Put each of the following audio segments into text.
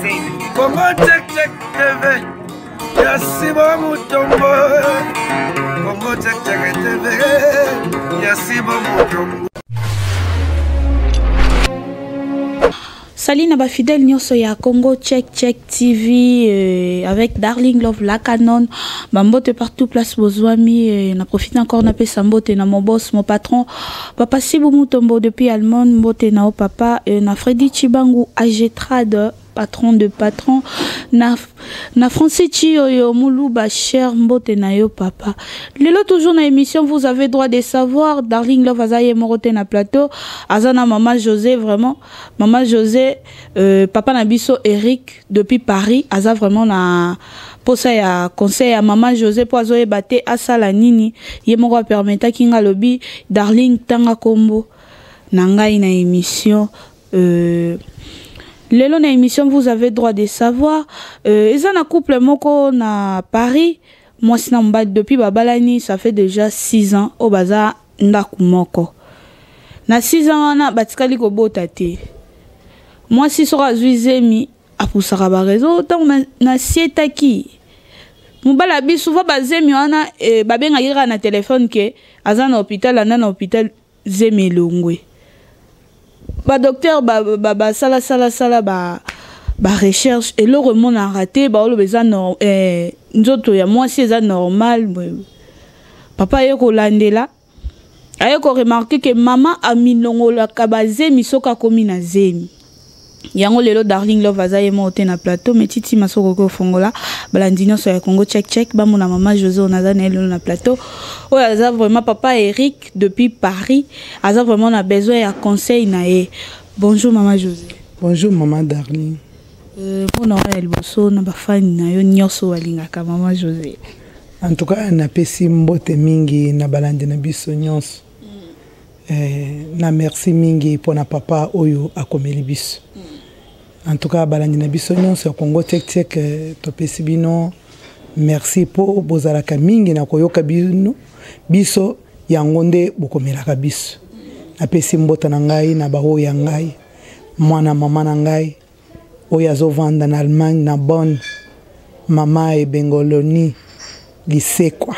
Congo check check TV. Yasiba Mutombo. Congo check check TV. Yasiba Mutombo. Salut Naba fidèle nyonso ya Congo Check Check TV avec Darling Love la canon bambote partout place bozwami na profite encore na pesa mbote na mon boss mon patron papa Sibu Mutombo depuis Allemagne mbote na o papa na Freddy Chibangu AG Trade patron de patron na Francis Chioyo Moulouba cher mbote na yo papa lelo toujours na émission vous avez droit de savoir Darling Love azaye morote na plateau azana maman José vraiment maman José papa Nabiso Eric depuis Paris aza vraiment na posa ya conseil à maman José po azoye bate asala nini ye moko permettre kinga lobi Darling tanga kombo na ngai na émission Lelo na émission vous avez droit de savoir ils ont un couple moko na Paris moi sina mba depuis babalani ça fait déjà 6 ans au baza ndaku moko na 6 ans wana batikali ko bota te moi si sera zuizemi apusaka ba réseau tant na sietaki mubala bi souvent bazemi wana babenga yira na téléphone ke azana hôpital anda na hôpital zemi longwe ba docteur ba sala recherche et le remon a raté ba lo beza no nzoto ya moi si eza normal papa yeko landela ayeko remarquer que maman a minongola kabaze misoka komi na zemi yango lelo Darling Love azaye monte na plateau mais titi masoko ko fongola balandino so ya Congo check check ba mona maman José onaza na lelo na plateau o aza vraiment papa Eric depuis Paris aza vraiment na besoin ya conseil na e bonjour maman José bonjour maman Darling pour Noël boso na ba fan na yo nyoso walingaka maman José en tout cas na pesi mbote mingi na balandi na biso nyonso na merci mingi pona papa oyo akomeli biso en tout cas balandi na biso nyonso ya Congo Check Check to pesi bino merci po bozalaka mingi na koyoka bino biso yango nde bokomelaka biso na pesi mbota na ngai na bao ya ngai mwana mama na ngai oyo azovanda na Allemagne na Bonn mama ebengoloni lisekwa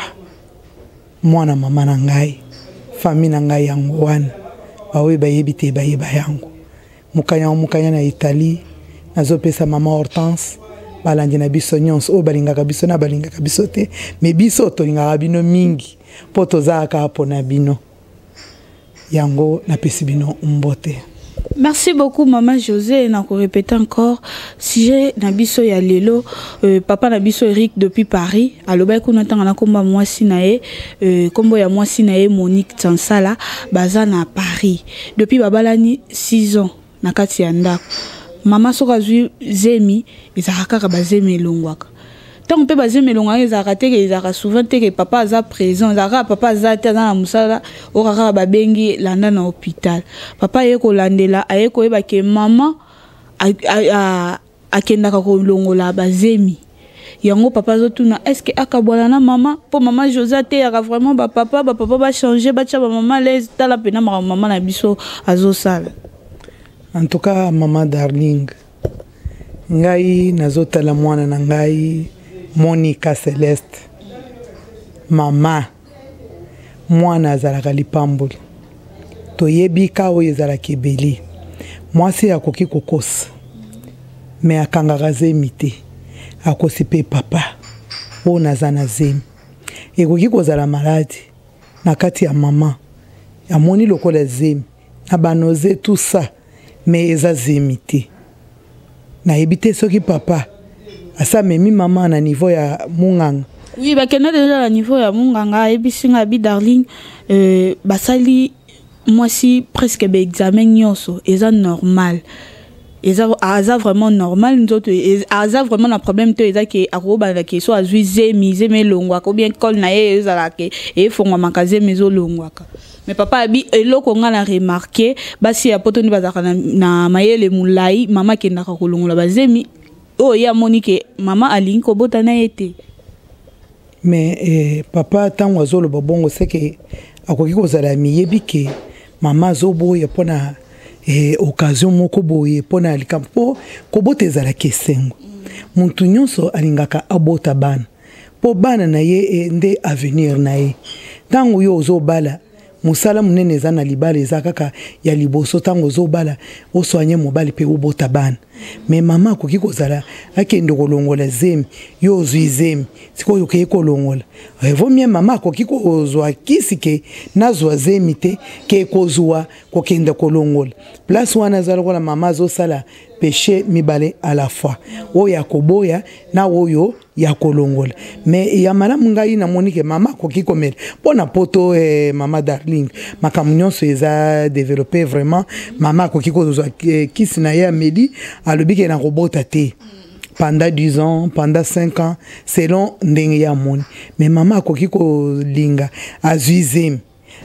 mwana mama na ngai famille na ngai yango wana bawe bayebi te bayeba yango mukanya na Italie nazopesa mama Hortense balandi na biso nyonso o balingaka biso na balingaka biso te mais biso tolingaka bino mingi po tozaka hapo na bino yango na pesi bino mbote. Merci beaucoup maman José na ko répéter encore sujet na biso ya lelo papa na biso Eric depuis Paris aloba ko natanga na komba mwasi na ye kombo ya mwasi na ye Monique Tsansala baza na Paris depuis babalani 6 ans na kati ya ndako mama soka zui zemi ezaka ka bazemi longwaka tant pe bazemi longwaka ezaka te ke ezaka souvent te ke papa aza présent ezaka papa aza te na musala okaka babengi landa na hôpital papa yeko landela ayeko yeba ke mama akendaka ko longola bazemi yango papa zotuna est-ce que akabwala na mama po mama José te yaka vraiment ba papa ba changer ba tia ba mama les tala pena mama na biso azosala. En tout cas maman Darling ngai nazotala mwana na ngai Monica Celeste mama mwana azalaka lipamboli toyebi ka oyo ezalaka ebele mwasi akoki kokosa me akangaka zemi te akosi pe papa oyo naza na zemi ekoki kozala maladi na kati ya mama amoni lokola zemi na banoze tout ça mais eza zemi te nayebi te soki papa asa memi mama na niveau ya munganga oui bakena déjà na niveau ya munganga ebisinga bi Darling basali mwasi presque be examen nyonso eza normal eza vraiment normal nzoto eza vraiment na problème to eza ke akoba la ke so azui zemi longwa ko bien col na ye eza ke e fongwa makaze mezo longwaka mais papa abi eloko nga na remarquer basi ya poto ni bazaka na mayele mulai mama kendaka kolongola bazemi oh ya Monique mama alingi ko bota na ete mais papa tango azolo bongo c'est que akoki kozala miyebi ke mama zobo ya pona occasion moko boye pona likampo kobota ezalaki esengo muntu nyonso alingaka abota bana po bana na ye nde avenir na ye ntango yo ozobala musala munene eza na libala eza kaka ya liboso ntango ozobala oswanye mobali mpe obota bana me mama akoki kozala akende kolongola zemi yo ozwi zemi sikoyo okei kolongola evomie mama akoki kozwa kisi ke nazwa zemi te ke kozwa kokende kolongola place wana eza lokola mama azosala péché mibale à la fois oyo akoboya na oyo ya kolongola mais ya malamu ngai na monike mama akoki komela pona poto mama Darling makambo nyonso eza développé vraiment mama akoki kozwa kisi na ye ameli alobiki na kobota te pendant 10 ans, pendant 5 ans, selon ndenge ya moni. Mais maman akoki kolinga azuizem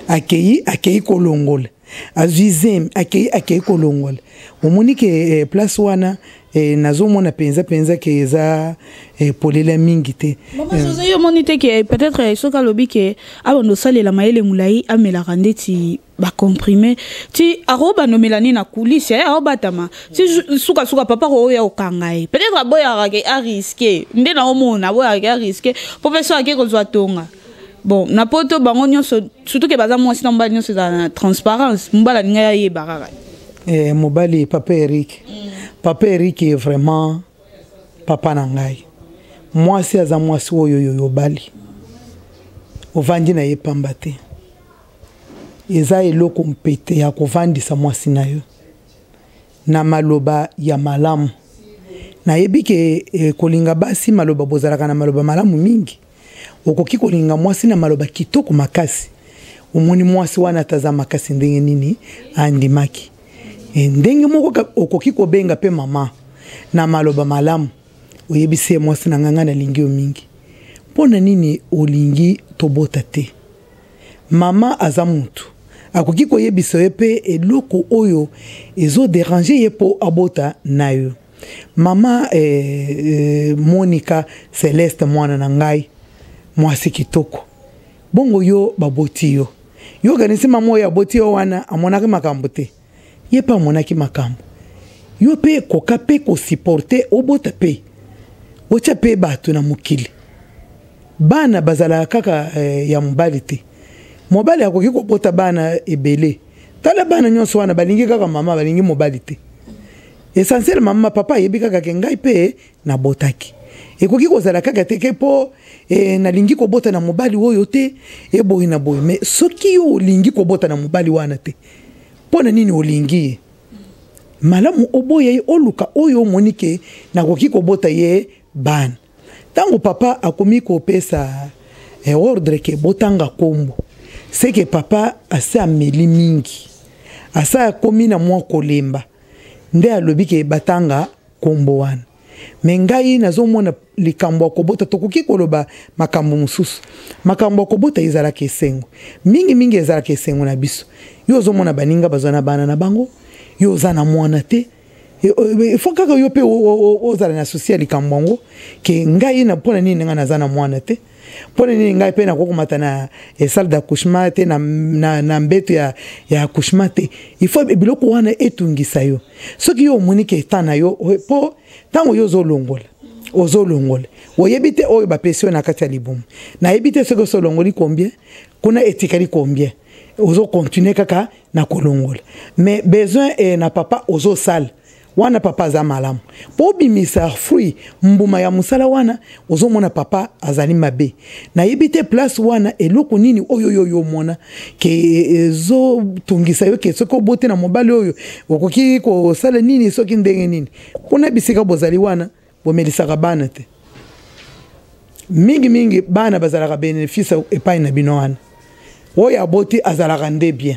akei kolongola. Azuizem akei kolongola. Omoni ke place wana nazomona penza ke eza polela mingi te. Maman soza yo moni te ke peut-être soka lobi ke abondo salela mayele mulai amela kandeti ba comprimé ti aroba no melani na coulisse aroba tama ti suka papa ro ya okangai peut-être aboya ke a risquer nde na omona aboya ke a risquer professeur ke kozwa tonga bon na poto bango nyonso surtout ke baza mwasi na mbali nyonso za transparence mbala ninga ye baraka mobali papa Eric papa Eric est vraiment papa na ngai mwasi aza mwasi oyo yo bali ovandi na ye pamba te eza eloko mpete ya kovandisa mwasi na yo na maloba ya malamu na yebi ke kolinga basi maloba bozalaka na maloba malamu mingi okoki kolinga mwasi na maloba kitoko makasi omoni mwasi wana taza makasi ndenge nini andimaki ndenge moko okoki kobenga pe mama na maloba malamu oyebisi mwasi na nganga na lingi mingi pona nini olingi tobota te mama aza mutu akoki koyebisa ye pe eloko oyo ezo déranger ye po abota na yo mama Monica Celeste mwana na ngai mwasi kitoko bongo yo baboti yo ganisi mama oyo aboti yo wana amonaki makambo te ye pa amonaki makambo yo pe koka pe ko supporter obota pe ocha pe bato na mukili bana bazala kaka ya mobali te mobali akoki kobota bana ebele tala bana nyonso wana balingi kaka mama balingi mobali te essentiel mama papa yebi kaka ke ngai pe na botaki ekoki kozala kaka te ke po nalingi kobota na mobali oyo te eboyi na boyi mais soki yo olingi kobota na mobali wana te pona nini olingi malamu oboya ye oluka oyo monike nakoki kobota ye bana tango papa akomi kopesa ordre ke botanga kombo c'est que papa asa ameli mingi asa akomi na mwa kolemba nde alobi ke batanga kombo wana me ngai nazomona likambo akobota tokoki koloba makambo mususu makambo akobota ezalaka esengo mingi ezalaka esengo na biso yo ozomona baninga bazana bana na bango yo ozana mwana te faut kaka yo pe ozala na social likambo ngo ke ngai na pona nini nga nazana mwana te pona nini ngai pe na kokomata na salle d'accouchement te na mbeto ya accouchement te il faut biloko wana etungisa yo soki yo monike tana yo po tango yo ozolongola oyebite oyo bapesio na kati ya libumu na yebite soki solongoli combien kuna etikali combien ozo continuer kaka na kolongola mais besoin na papa ozo sala wana papa za malamu po bimisa fruit mbuma ya musala wana ozomona papa azali mabe na yebite place wana eloko nini oyo yo mona ke ezo tungisa yo ke soko bote na mobali oyo okoki ko sala nini soki ndenge nini kuna bisika bozali wana bomelisaka bana te mingi bana bazalaka bénéfice epai na bino wana oyo aboti azalaka nde bien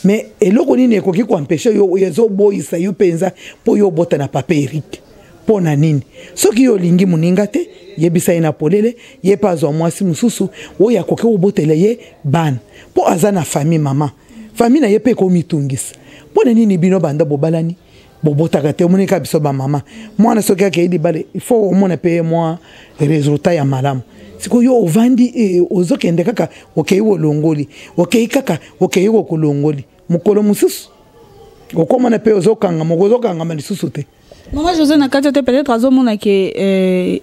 mais eloko nini ekoki ko empêcher yo yezo boyisa yo penza po yo bota na papa Eric pona nini soki yo lingi muninga te yebisa ina polele ye pazwa mwasi mususu oyo akoki obotela ye bana po azana famille mama famille na ye pe ko mitungisa pona nini bino banda bobalani bobotaka te monika biso ba mama mwana soki akedi bale il faut omona pe moi résultat ya malamu siko yo ovandi ozokende kaka okei wolongoli okei kaka okei wokolongoli mukolo mususu okomona pe ozokanga mokozokanga malisusu te. Maman José na kati te peut-être azomona ke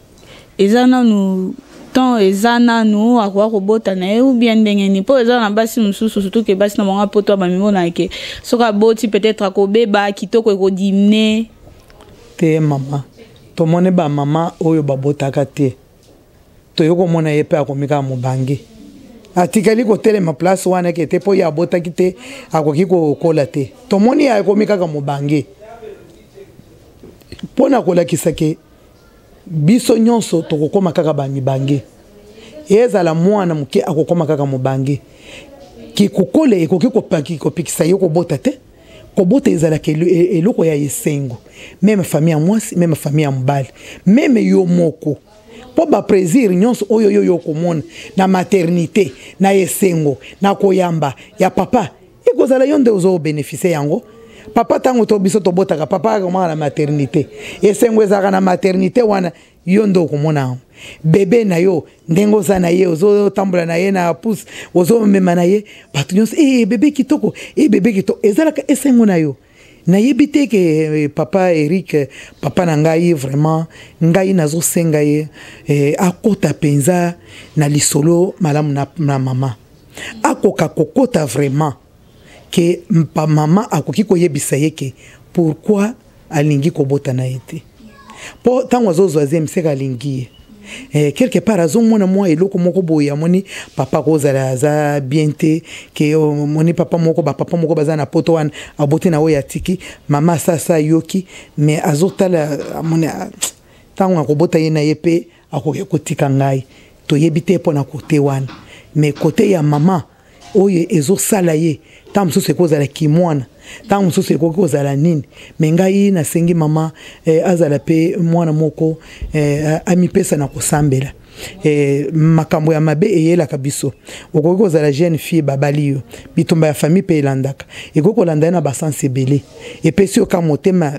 ezana nous tant ezana nous akwa kobota na ou bien ndenge ni po ezana basi mususu surtout ke basi na manga poto ba mimona ke soka boti peut-être akobeba kitoko ekodimne te mama to mone ba mama oyo babotaka te to yoko mona yepe akomika mobange atikali ko telema place wana ke te po ya botaki te akoki ko kola te to moni ya akomika ka mobange pona kolakisa ke biso nyonso tokokoma kaka ba mibange ezala mwana muke akokoma kaka mobange ki kokole ekoki kopaki kopikisa yo kobota te kobota ezala ke eloko ya esengo même famille ya mwasi même famille ya mbali même yo moko po ba plaisir nyonso oyo yo komona na maternité na esengo na koyamba ya papa ekozala yonde ozo bénéficier yango papa tango to biso to botaka papa ko na maternité esengo ezaka na maternité wana yondo komona bébé na yo ndengo za na ye ozo tambula na ye na pousse ozo mema na ye batunyos bébé kitoko bébé kitoko ezalaka esengo na yo na yebite ke papa Eric papa na ngai vraiment ngai nazo senga ye akota penza na lisolo malamu na mama akoka kokota vraiment que pa mama akoki koyebisa yeke pourquoi alingi kobota na ete po tango zozoaze mseka alingi quelque part azomona moi eloko moko boya moni papa kozala za biente ke moni papa moko baza na poto wana abote na oya tiki mama sasa yoki mais azotala moni tango akobota ye na yepe akoki kotika ngai to yebite pona kote wana mais kote ya mama oye ezosala ye tam so sekozala kimwana tam so sekozala nini mengai na sengi mama azala pe mwana moko amipesa na kosambela makambo ya mabe eyela kabiso okokozala jeune fille babaliyo bitumba ya famille pe elandaka ekokolanda na basanse belé epesi oka motema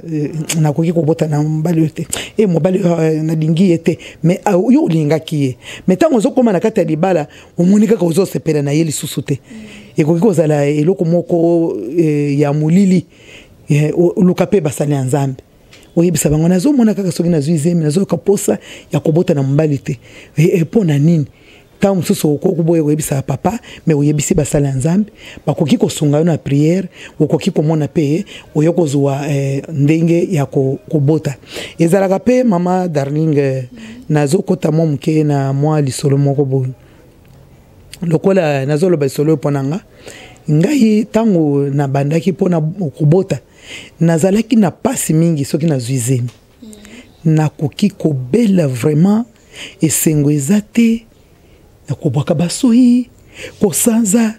na koki kobota na mbali te mobali na lingi ete mais yo lingaki ye mais tango zokoma na kati ya libala omonika ka ozosepela na ye lisusu te ekokozala eloko moko ya mulili luka pe basali ya Nzambe oyebisa bango nazomona kaka soki nazuizemi nazoyoka posa ya kobota na mbali te pona nini ta mususu okokuboye oyebisa papa mais oyebisi basali ya Nzambe bakoki kosunga yo na prière okoki komona pe oyokozwa ndenge ya kobota ezalaka pe mama darling nazokota mo muke na mwa lisolo moko boye lokola nazoloba lisolo ponanga ngai tango na bandaki pona kobota nazalaki na pasi mingi soki nazuizemi nakoki kobela vraiment esengo ezate nakobwaka basoi kosanza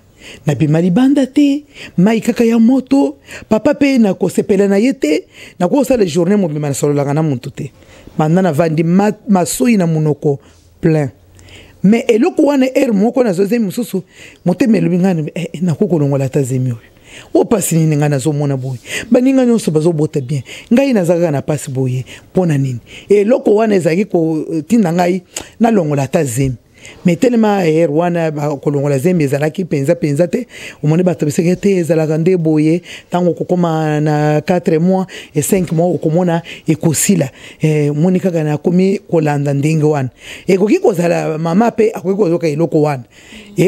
na bima libanda te mai kaka ya moto papa pe nakosepela na ye te nakosala journée mobima nasololaka na muntu te banda na vandi masoi na munoko plein mais eloko wana moko nazozemi mususu motema elobi ngani nakokolongola ata zemi oyo opasi nini nga nazomona boye baninga nyonso bazobota bien ngai nazalaka na pasi boye mpona nini eloko wana ezalaki kotinda ngai nalongola ata zemi mais tellement wana kolongola zemi ezalaki penza te omoni bato beseke te ezalaka nde boye tango kokoma na 4 mois et 5 mois okomona ekosila moni kaka na komi kolanda ndenge wana ekoki kozala mama pe akoki kozoka eloko wana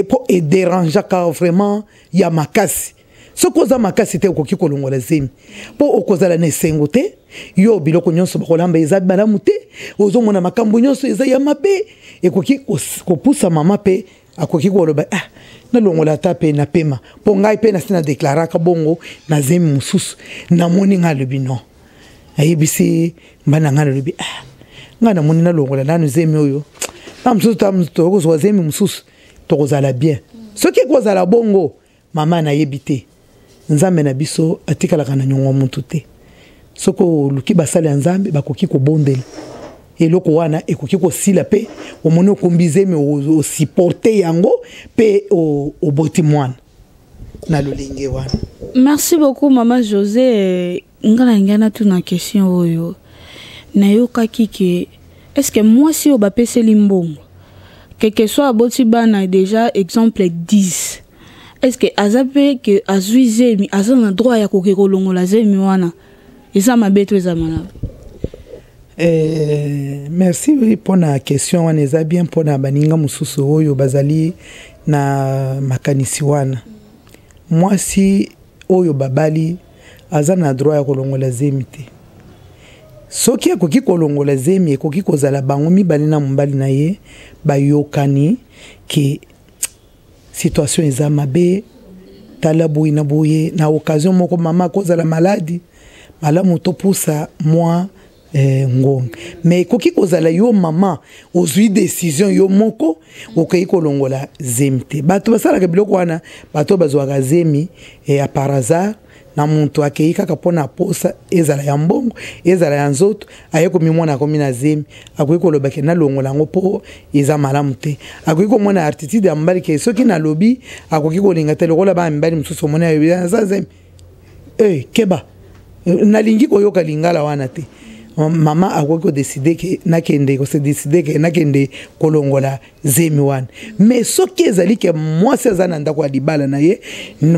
po ederangeaka vraiment ya makasi sokoza makasi te okoki kolongola zemi po okozala na esengo te yo biloko nyonso bakolamba eza malamu te ozomona makambo nyonso eza ya mabe ekoki kopusa mama pe akoki koloba nalongola ata pe na pema po ngai pe nasi na deklaraka bongo na zemi mosusu namoni nga alobi non ayebisi mbana nga alobi nga namoni nalongola nanu zemi oyo na mosusu tokozwa zemi mosusu tokozala bien soki ekozala bongo mama nayebi te Nzambe na biso atikalaka na nyongo muntu te soko luki basali ya Nzambe bakoki kobondela eloko wana ekoki kosila pe omoni okombizemi osupporte yango pe oboti mwana na lolenge wana. Merci beaucoup Maman José. Ngala ngana tu na question oyo na yokaki ke est-ce que moi si obapeseli mbongo quel que soit aboti bana déjà exemple 10 est-ce que azape que azui zemi azana droit ya kokeko longola zemi wana eza mabeto eza malaba? Merci pour la question. On est bien pour la baninga mususu oyo bazali na makanisi wana. Moi si oyo babali azana droit ya kolongola zemi te. Soki akoki kolongola zemi ekoki kozala bango mibali na mobali na ye bayokani ke situation eza mabe tala boye na boye na occasion moko mama kozala maladi malamu topusa moi ngong mais koki kozala yo mama ozui décision yo moko okoki kolongola zemi te bato basalaka biloko wana bato bazwaka zemi a par hasard na muntu akei kaka pona posa ezala ya mbongo ezala ya nzoto ayeko mimona komi na zemi akoki koloba ke na longola ngo po eza malamu te akoki komona attitude ya mbali ke soki na lobi akoki kolinga te lokola ba mbali mususu mona ya zemi keba nalingi koyoka lingala wana te mama akoki kodeside ke nakende ko se décider ke nakende kolongola zemi wana mais soki ezali ke mwasi aza na ndako ya libala na ye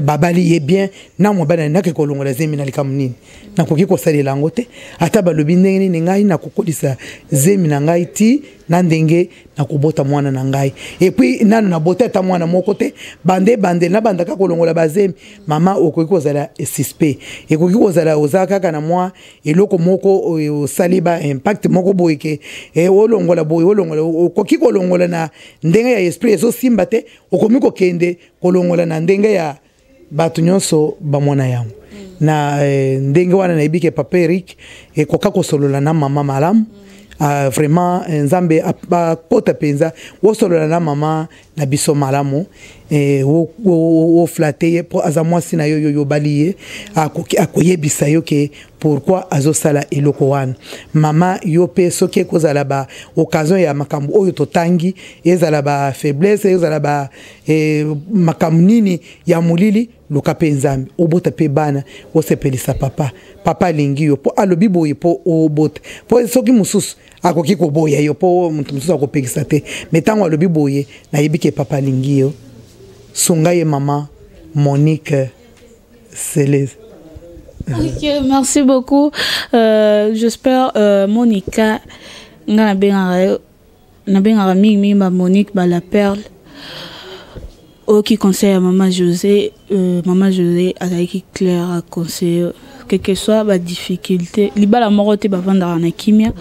babali ye bien na mobali nake kolongola zemi na likamu nini nakoki kosalela yango te ata balobi ndenge nini ngai nakokolisa zemi na ngai ti na ndenge nakobota mwana na ngai et puis nanu na bota ata mwana moko te bande na bandaka kolongola bazemi mama okoki kozala suspect ekoki kozala oza kaka na mwa eloko moko osaliba impact moko boye ke olongola boye olongola okoki kolongola na ndenge ya esprit ezo simba te okomi kokende kolongola na ndenge ya bato nyonso bamona yango na ndenge wana nayebi ke papa Eric ekoka kosolola na mama malamu vraiment nzambe akota penza wosolola na mama na biso malamu wo flatter pour azamwasi na yo baliye akoyebisa yo ke pourquoi azosala eloko wana mama yo pe soki kozala ba occasion ya makambo oyo totangi ezala ba faiblesse ezala ba makambo nini ya mulili luka pe nzambe obota pe bana osepelisa papa lingi yo po alobi boye po obota po soki mususu akoki koboya yo po muntu mususu akopekisa te metango alobi boye na yebike papa lingi yo songaye mama Monique Céleste. Ok, merci beaucoup. J'espère Monica na benga mingi Monique ba la perle qui conseille à maman José avec clair à conseiller quelle que soit la difficulté libala morote ba vanda na kimia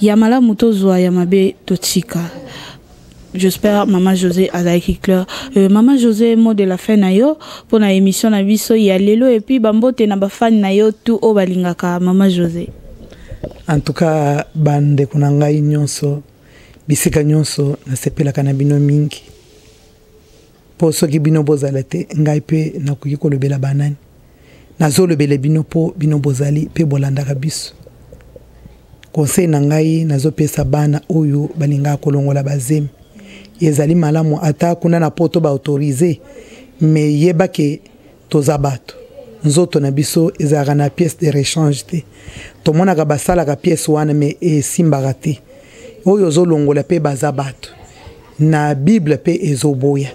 yamala mutozwa yamabe totsika. J'espère maman José avec clair maman José mot de la fin na yo pour la émission na biso ya lelo et puis bambote na ba fan na yo tout o balingaka maman José. En tout cas bande kunanga nyonso bisika nyonso na sepela kana bino mingi po soki bino bozala te ngai pe nakoki kolobela banani nazolobela bino po bino bozali pe bolandaka biso conseil na ngai nazopesa bana oyo balinga kolongola bazemi ezali malamu ata kuna na poto ba autoriser mais yebake tozabato nzoto na biso ezaka na pièce de rechange te tomonaka basalaka pièce wana mais esimbaka te oyo zolongola pe bazabato na bible pe ezoboya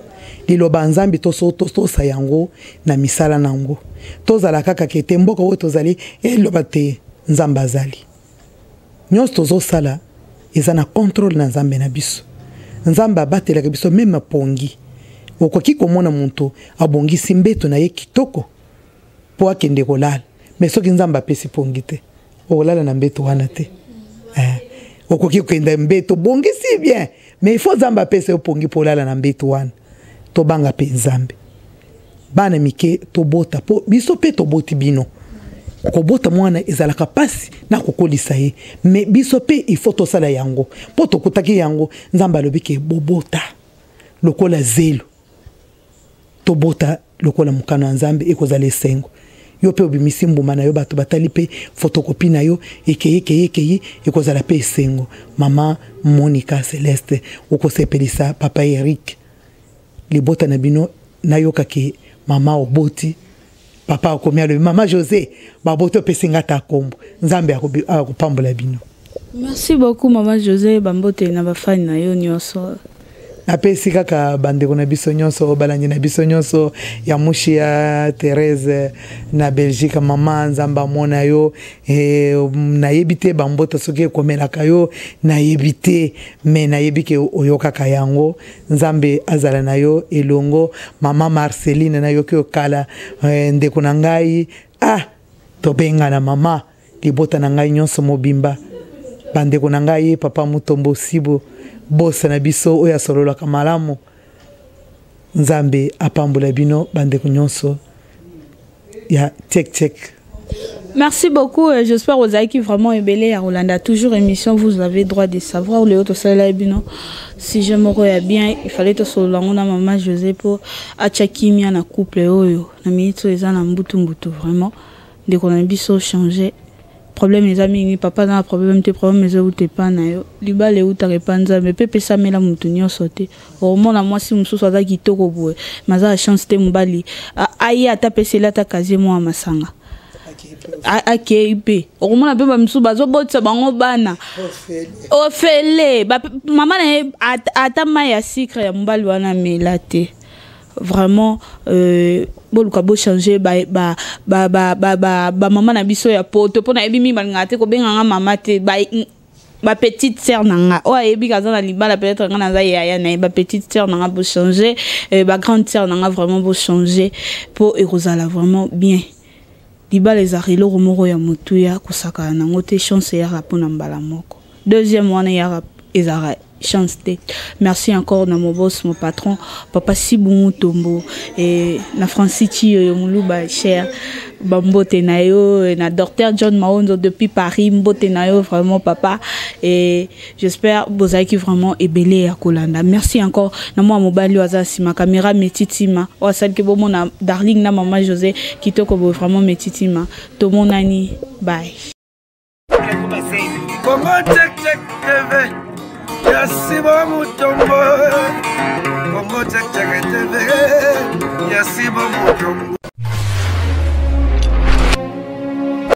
liloba nzambi tosa yango na misala nango tozala kaka kete mboka oyo tozali eloba te nzambe azali nyonso tozosala eza na contrôle na nzambe na biso nzambe abatelaka biso meme pongi okoki komona muntu abongisi mbeto na ye kitoko po akende kolala mais soki nzambe apesi pongi te okolala na mbeto wana te okoki kokenda mbeto bongisi bien mais il faut nzambe apesi yo pongi po olala na mbeto wana tobanga pe nzambe bana mike tobota po biso pe toboti bino kobota mwana ezalaka pasi na kokolisa ye mais biso pe il faut tosala yango po tokutaki yango nzambe alobi ke bobota lokola zelo tobota lokola mukano nzambe ekozala esengo yo pe obimisi mbuma na yo bato batali pe photocopie na yo ekeye ekozala pe esengo mama Monica Céleste okosepelisa papa Eric libota na bino nayoka ke mama oboti papa akomia le mama José baboto pesinga ta kombo nzambe akopambola bino. Merci beaucoup maman José bambote na bafani na yo nyonso napesi kaka bandeko na biso nyonso balandi na biso nyonso ya mushi ya Thérèse na Belgique mama nzamba amona yo nayebi te bambota soki ekomelaka yo nayebi te me nayebi ke oyokaka yango nzambe azala na yo elongo mama Marceline na yo ke okala ndeko na ngai tobenga na mama libota na ngai nyonso mobimba bandeko na ngai papa Mutombo Sibo bosa na biso oya solola kamalamu nzambe apambola bino bandeko nyonso ya check. Merci beaucoup. J'espère aux aïki vraiment ébélé à Rolanda. Toujours émission, vous avez droit de savoir. Le autre seul bino. Si je me reviens bien, il fallait que sur la maman José pour achakimi na couple oyo. Na minute les ans mbutu vraiment. Dès qu'on a biso changé. Problème les amis, papa n'a problème, tes problèmes les autres t'es pas nayo. Liba les autres répanza, mais pepe ça mais la moutonio sauté. Au moins la moi si moussou soit qui toko boue. Maza a chance te mbali. Aïe à taper c'est là ta casier moi masanga. AKIP. Au moins la pepe moussou bazo bot sa bango bana. Ofele. Maman a ta maille à sucre ya mbali wana me latte. Vraiment bon kabo changer ba maman na biso ya poto pona ebi mi bangate ko benga mama te ba petite sœur nanga o ebi kaza na libala peut-être nga na ya na ba petite sœur nanga pour changer ba grande sœur nanga vraiment pour changer pour erozala vraiment bien libala les arilo romoro ya mutuya kusaka na ngote chance ya rapona mbala moko deuxième wana ya ezara chance. Merci encore à mon boss, mon patron, papa Sibou Mutombo et na Franciti Moulouba cher Bambote Nayo et na docteur John Maondo depuis Paris Mbote Nayo vraiment papa et j'espère Bozaki vraiment ébélé à Kolanda. Merci encore na moi mobali wazasi ma caméra metitima o celle que bon na darling na maman José qui te ko vraiment metitima to mon nani bye. Yasiba Mutombo, Congo Check TV, Yasiba Mutombo.